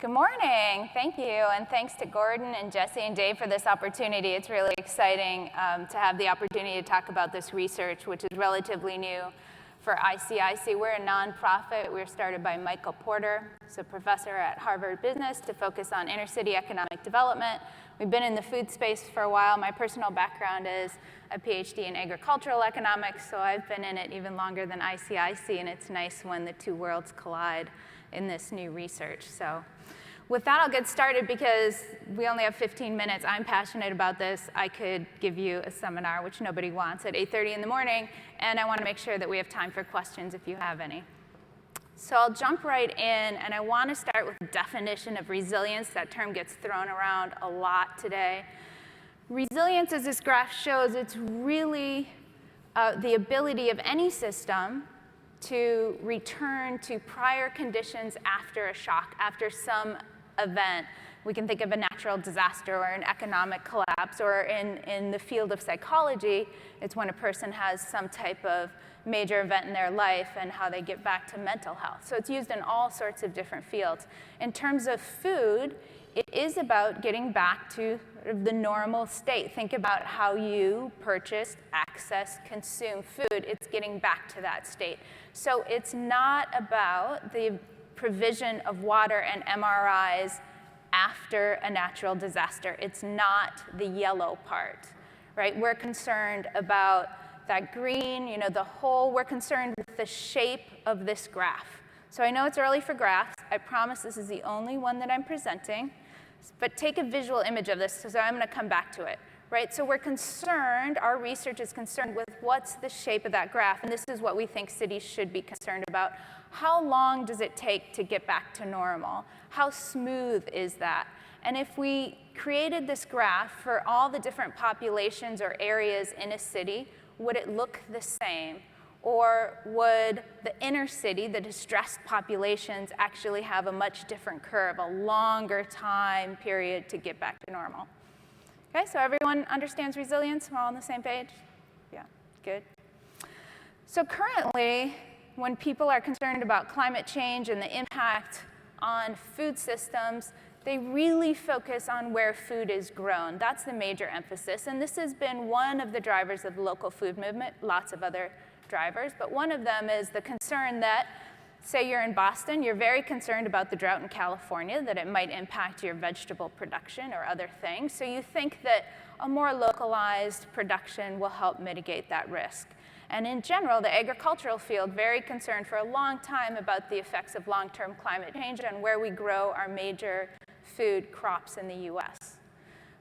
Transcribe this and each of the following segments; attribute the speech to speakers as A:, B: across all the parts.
A: Good morning. Thank you, and thanks to Gordon and Jesse and Dave for this opportunity. It's really exciting to have the opportunity to talk about this research, which is relatively new for ICIC. We're a nonprofit. We were started by Michael Porter, who's a professor at Harvard Business, to focus on inner-city economic development. We've been in the food space for a while. My personal background is a PhD in agricultural economics, so I've been in it even longer than ICIC, and it's nice when the two worlds collide in this new research. So with that, I'll get started because we only have 15 minutes. I'm passionate about this. I could give you a seminar, which nobody wants, at 8:30 in the morning, and I want to make sure that we have time for questions if you have any. So I'll jump right in, and I want to start with the definition of resilience. That term gets thrown around a lot today. Resilience, as this graph shows, it's really the ability of any system to return to prior conditions after a shock, after some event. We can think of a natural disaster or an economic collapse, or in the field of psychology, it's when a person has some type of major event in their life and how they get back to mental health. So it's used in all sorts of different fields. In terms of food, it is about getting back to the normal state. Think about how you purchase, access, consume food. It's getting back to that state. So it's not about the provision of water and MRIs after a natural disaster. It's not the yellow part, right? We're concerned about that green, the whole. We're concerned with the shape of this graph. So I know it's early for graphs. I promise this is the only one that I'm presenting. But take a visual image of this, so I'm going to come back to it, right? So we're concerned, our research is concerned with what's the shape of that graph, and this is what we think cities should be concerned about. How long does it take to get back to normal? How smooth is that? And if we created this graph for all the different populations or areas in a city, would it look the same? Or would the inner city, the distressed populations, actually have a much different curve, a longer time period to get back to normal? Okay, so everyone understands resilience? We're all on the same page? Yeah, good. So currently, when people are concerned about climate change and the impact on food systems, they really focus on where food is grown. That's the major emphasis. And this has been one of the drivers of the local food movement, lots of other drivers. But one of them is the concern that, say you're in Boston, you're very concerned about the drought in California, that it might impact your vegetable production or other things. So you think that a more localized production will help mitigate that risk. And in general, the agricultural field, very concerned for a long time about the effects of long-term climate change and where we grow our major food crops in the US.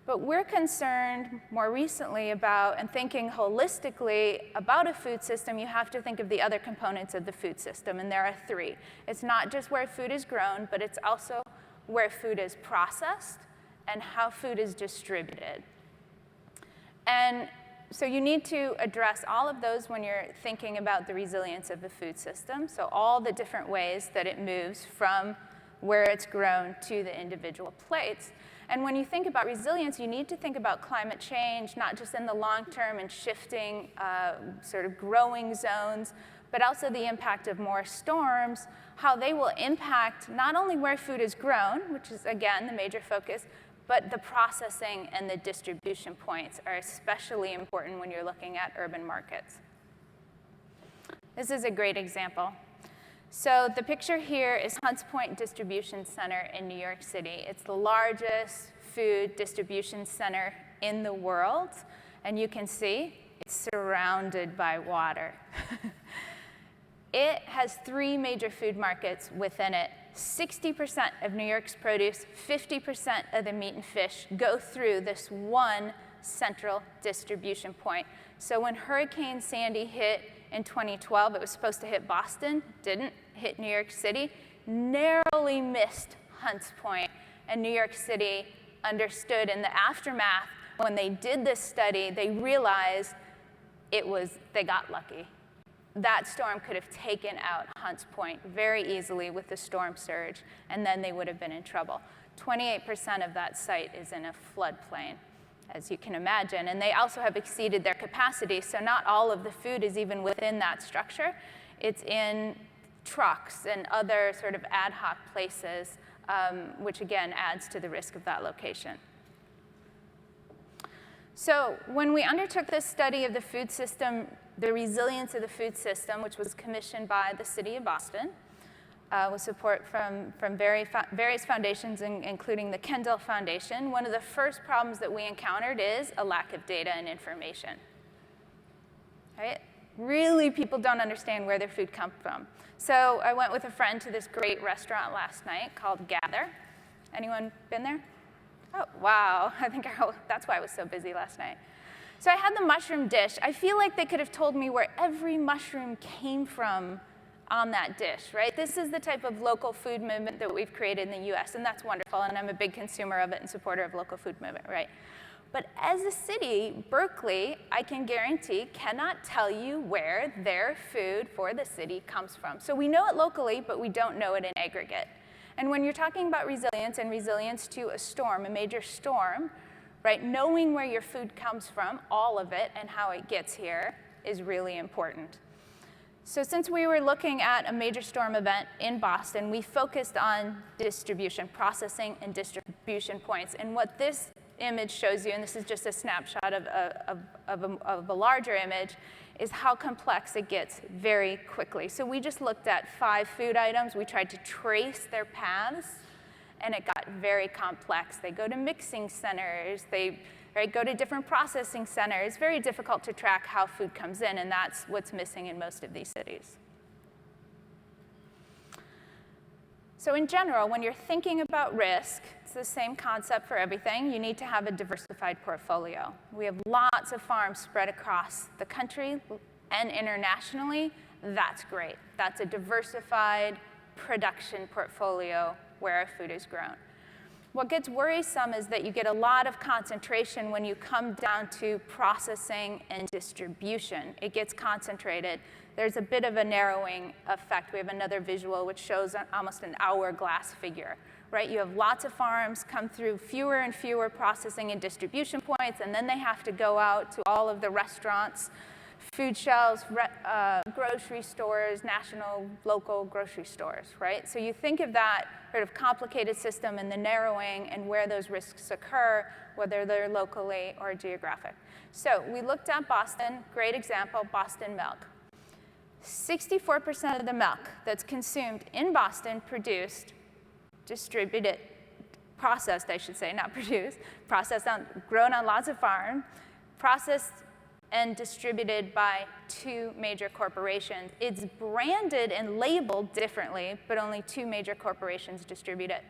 A: But we're concerned more recently about, and thinking holistically about a food system, you have to think of the other components of the food system, and there are three. It's not just where food is grown, but it's also where food is processed and how food is distributed. And so you need to address all of those when you're thinking about the resilience of the food system, so all the different ways that it moves from where it's grown to the individual plates. And when you think about resilience, you need to think about climate change, not just in the long term and shifting sort of growing zones, but also the impact of more storms, how they will impact not only where food is grown, which is, again, the major focus, but the processing and the distribution points are especially important when you're looking at urban markets. This is a great example. So the picture here is Hunts Point Distribution Center in New York City. It's the largest food distribution center in the world. And you can see it's surrounded by water. It has three major food markets within it. 60% of New York's produce, 50% of the meat and fish go through this one central distribution point. So when Hurricane Sandy hit in 2012, it was supposed to hit Boston, didn't, hit New York City, narrowly missed Hunts Point, and New York City understood in the aftermath, when they did this study, they realized they got lucky. That storm could have taken out Hunts Point very easily with the storm surge, and then they would have been in trouble. 28% of that site is in a floodplain, as you can imagine, and they also have exceeded their capacity, so not all of the food is even within that structure. It's in trucks and other sort of ad hoc places which again adds to the risk of that location. So when we undertook this study of the food system, the resilience of the food system, which was commissioned by the city of Boston, with support from various foundations, including the Kendall Foundation, one of the first problems that we encountered is a lack of data and information. Right? Really, people don't understand where their food comes from. So I went with a friend to this great restaurant last night called Gather. Anyone been there? Oh, wow. That's why I was so busy last night. So I had the mushroom dish. I feel like they could have told me where every mushroom came from on that dish, right? This is the type of local food movement that we've created in the US, and that's wonderful, and I'm a big consumer of it and supporter of local food movement, right? But as a city, Berkeley, I can guarantee, cannot tell you where their food for the city comes from. So we know it locally, but we don't know it in aggregate. And when you're talking about resilience and resilience to a storm, a major storm, right, knowing where your food comes from, all of it, and how it gets here is really important. So since we were looking at a major storm event in Boston, we focused on distribution, processing and distribution points. And what this image shows you, and this is just a snapshot of a larger image, is how complex it gets very quickly. So we just looked at 5 food items. We tried to trace their paths, and it got very complex. They go to mixing centers. They go to different processing centers. It's very difficult to track how food comes in, and that's what's missing in most of these cities. So in general, when you're thinking about risk, it's the same concept for everything. You need to have a diversified portfolio. We have lots of farms spread across the country and internationally. That's great. That's a diversified production portfolio where our food is grown. What gets worrisome is that you get a lot of concentration when you come down to processing and distribution. It gets concentrated. There's a bit of a narrowing effect. We have another visual which shows almost an hourglass figure, right? You have lots of farms come through fewer and fewer processing and distribution points, and then they have to go out to all of the restaurants, food shelves, grocery stores, national, local grocery stores, right? So you think of that sort of complicated system and the narrowing and where those risks occur, whether they're locally or geographic. So we looked at Boston, great example, Boston milk. 64% of the milk that's consumed in Boston produced, distributed, processed, I should say, not produced, grown on lots of farms, processed and distributed by 2 major corporations. It's branded and labeled differently, but only 2 major corporations distribute it.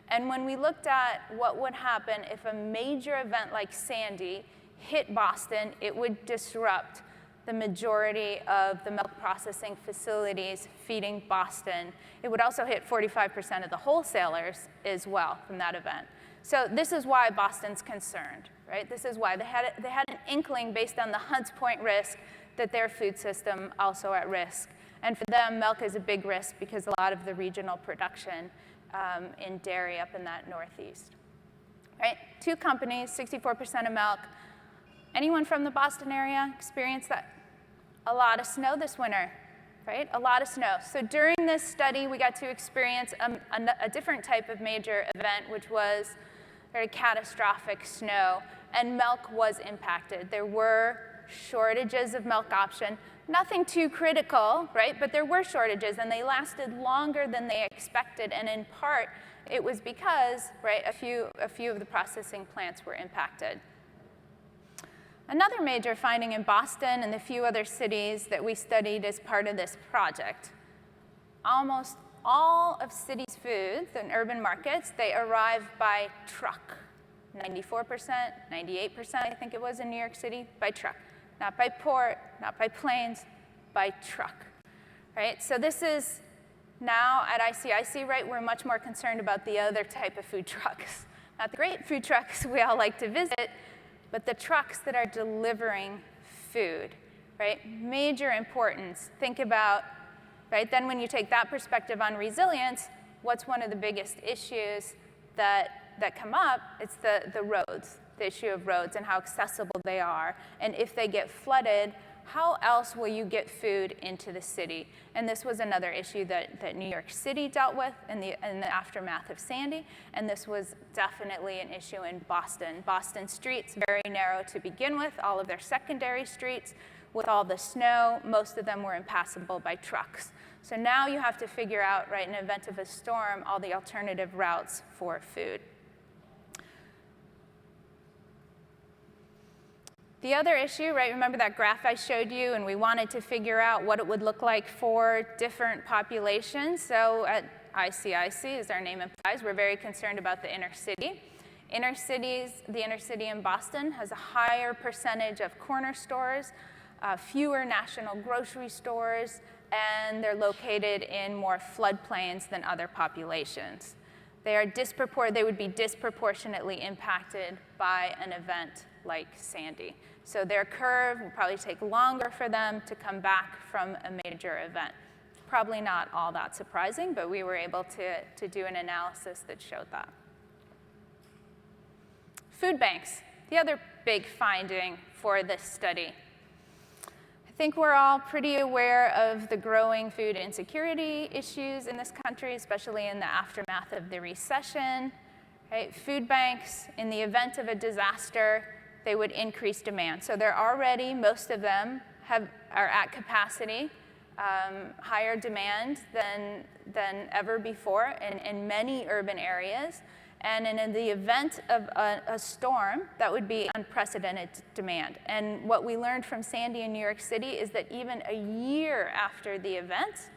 A: And when we looked at what would happen if a major event like Sandy hit Boston, it would disrupt the majority of the milk processing facilities feeding Boston. It would also hit 45% of the wholesalers as well from that event. So this is why Boston's concerned, right? This is why they had an inkling based on the Hunts Point risk that their food system also at risk. And for them, milk is a big risk because a lot of the regional production in dairy up in that Northeast, right? 2 companies, 64% of milk. Anyone from the Boston area experience that? A lot of snow this winter, right? A lot of snow. So during this study, we got to experience a different type of major event, which was very catastrophic snow, and milk was impacted. There were shortages of milk option. Nothing too critical, right? But there were shortages, and they lasted longer than they expected, and in part, it was because, right, a few of the processing plants were impacted. Another major finding in Boston and the few other cities that we studied as part of this project, almost all of cities' foods in urban markets, they arrive by truck. 94%, 98%, I think it was in New York City, by truck. Not by port, not by planes, by truck, right? So this is now at ICIC, right, we're much more concerned about the other type of food trucks. Not the great food trucks we all like to visit, but the trucks that are delivering food, right? Major importance. Think about, right, then when you take that perspective on resilience, what's one of the biggest issues that come up? It's the roads, the issue of roads and how accessible they are. And if they get flooded, how else will you get food into the city? And this was another issue that New York City dealt with in the aftermath of Sandy, and this was definitely an issue in Boston. Boston streets, very narrow to begin with, all of their secondary streets. With all the snow, most of them were impassable by trucks. So now you have to figure out, right, in the event of a storm, all the alternative routes for food. The other issue, right, remember that graph I showed you, and we wanted to figure out what it would look like for different populations. So at ICIC, as our name implies, we're very concerned about the inner city. Inner cities, the inner city in Boston has a higher percentage of corner stores, fewer national grocery stores, and they're located in more floodplains than other populations. They would be disproportionately impacted by an event like Sandy. So their curve will probably take longer for them to come back from a major event. Probably not all that surprising, but we were able to do an analysis that showed that. Food banks, the other big finding for this study. I think we're all pretty aware of the growing food insecurity issues in this country, especially in the aftermath of the recession. Right? Food banks, in the event of a disaster, they would increase demand. So they're already, most of them, are at capacity, higher demand than ever before in many urban areas. And in the event of a storm, that would be unprecedented demand. And what we learned from Sandy in New York City is that even a year after the event,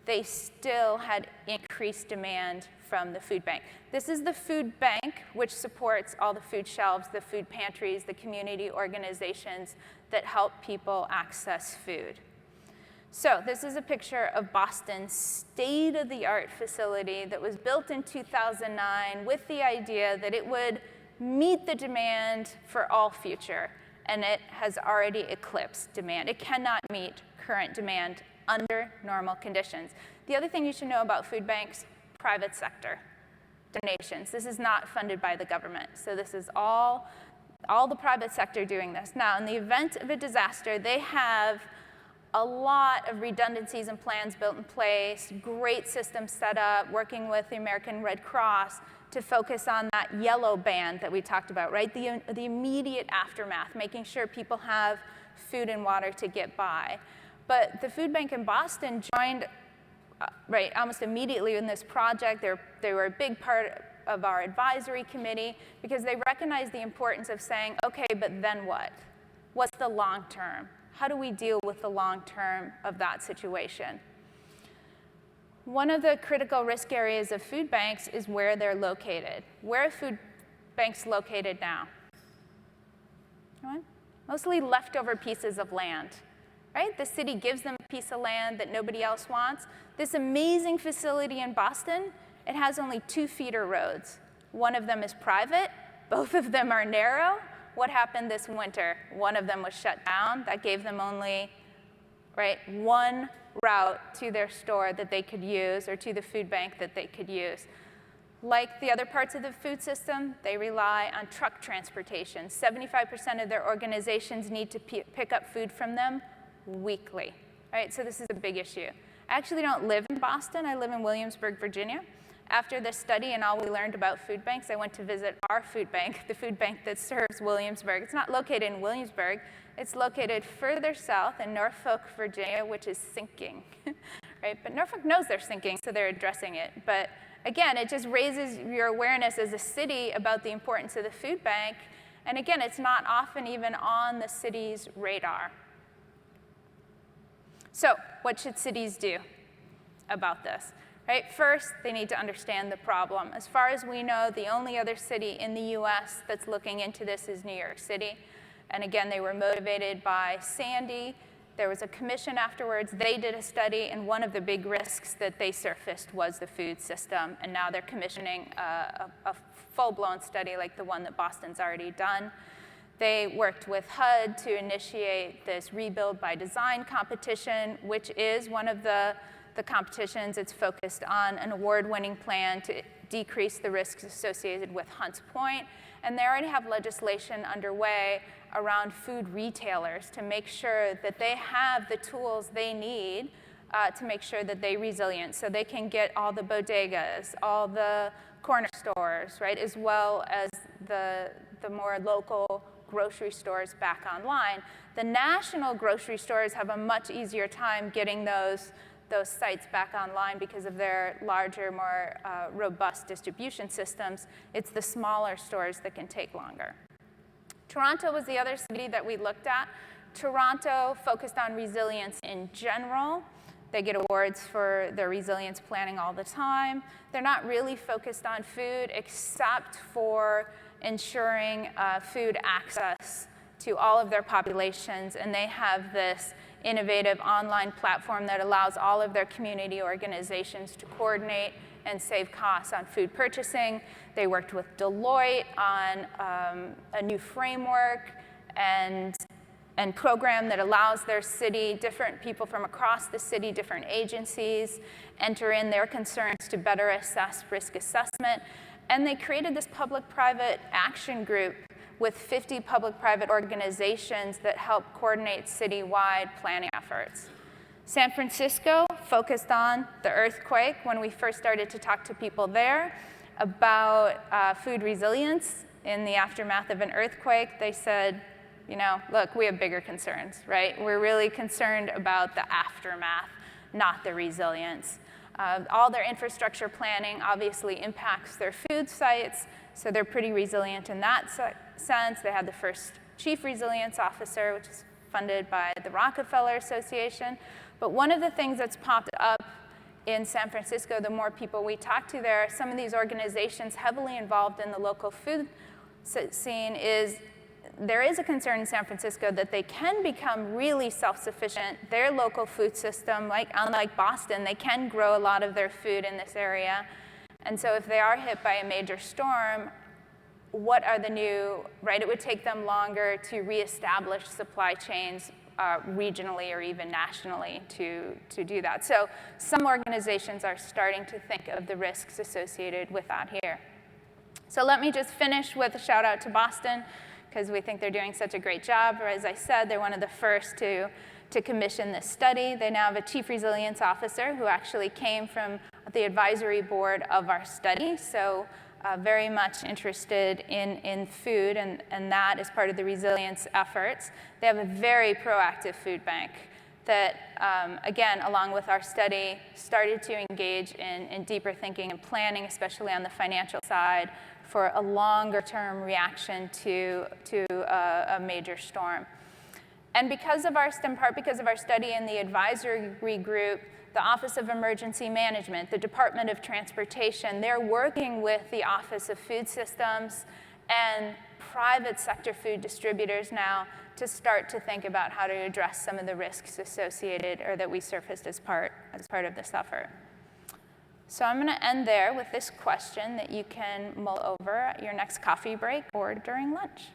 A: they still had increased demand from the food bank. This is the food bank, which supports all the food shelves, the food pantries, the community organizations that help people access food. So this is a picture of Boston's state-of-the-art facility that was built in 2009 with the idea that it would meet the demand for all future, and it has already eclipsed demand. It cannot meet current demand under normal conditions. The other thing you should know about food banks, private sector donations. This is not funded by the government. So this is all the private sector doing this. Now, in the event of a disaster, they have a lot of redundancies and plans built in place, great systems set up, working with the American Red Cross to focus on that yellow band that we talked about, right? The immediate aftermath, making sure people have food and water to get by. But the food bank in Boston joined almost immediately in this project. They were a big part of our advisory committee because they recognized the importance of saying, okay, but then what? What's the long term? How do we deal with the long term of that situation? One of the critical risk areas of food banks is where they're located. Where are food banks located now? Mostly leftover pieces of land. Right? The city gives them a piece of land that nobody else wants. This amazing facility in Boston, it has only 2 feeder roads. One of them is private, both of them are narrow. What happened this winter? One of them was shut down. That gave them only one route to their store that they could use, or to the food bank that they could use. Like the other parts of the food system, they rely on truck transportation. 75% of their organizations need to pick up food from them weekly, right? So this is a big issue. I actually don't live in Boston. I live in Williamsburg, Virginia. After this study and all we learned about food banks, I went to visit our food bank, the food bank that serves Williamsburg. It's not located in Williamsburg. It's located further south in Norfolk, Virginia, which is sinking, right? But Norfolk knows they're sinking, so they're addressing it. But again, it just raises your awareness as a city about the importance of the food bank. And again, it's not often even on the city's radar. So what should cities do about this? Right? First, they need to understand the problem. As far as we know, the only other city in the US that's looking into this is New York City. And again, they were motivated by Sandy. There was a commission afterwards. They did a study, and one of the big risks that they surfaced was the food system. And now they're commissioning a full-blown study like the one that Boston's already done. They worked with HUD to initiate this Rebuild by Design competition, which is one of the competitions. It's focused on an award-winning plan to decrease the risks associated with Hunts Point. And they already have legislation underway around food retailers to make sure that they have the tools they need to make sure that they're resilient, so they can get all the bodegas, all the corner stores, right, as well as the more local grocery stores back online. The national grocery stores have a much easier time getting those sites back online because of their larger, more robust distribution systems. It's the smaller stores that can take longer. Toronto was the other city that we looked at. Toronto focused on resilience in general. They get awards for their resilience planning all the time. They're not really focused on food except for ensuring food access to all of their populations, and they have this innovative online platform that allows all of their community organizations to coordinate and save costs on food purchasing. They worked with Deloitte on a new framework and program that allows their city, different people from across the city, different agencies, enter in their concerns to better assess risk assessment. And they created this public-private action group with 50 public-private organizations that help coordinate citywide planning efforts. San Francisco focused on the earthquake. When we first started to talk to people there about food resilience in the aftermath of an earthquake, they said, you know, look, we have bigger concerns, right? We're really concerned about the aftermath, not the resilience. All their infrastructure planning obviously impacts their food sites, so they're pretty resilient in that sense. They had the first chief resilience officer, which is funded by the Rockefeller Association. But one of the things that's popped up in San Francisco, the more people we talk to there, some of these organizations heavily involved in the local food scene is there is a concern in San Francisco that they can become really self-sufficient. Their local food system, unlike Boston, they can grow a lot of their food in this area. And so if they are hit by a major storm, what are the new, right? It would take them longer to reestablish supply chains regionally or even nationally to do that. So some organizations are starting to think of the risks associated with that here. So let me just finish with a shout out to Boston, because we think they're doing such a great job. Or as I said, they're one of the first to commission this study. They now have a chief resilience officer who actually came from the advisory board of our study, so very much interested in food, and that is part of the resilience efforts. They have a very proactive food bank that, again, along with our study, started to engage in deeper thinking and planning, especially on the financial side, for a longer-term reaction to a major storm. And in part because of our study in the advisory group, the Office of Emergency Management, the Department of Transportation, they're working with the Office of Food Systems and private sector food distributors now to start to think about how to address some of the risks associated or that we surfaced as part of this effort. So I'm going to end there with this question that you can mull over at your next coffee break or during lunch.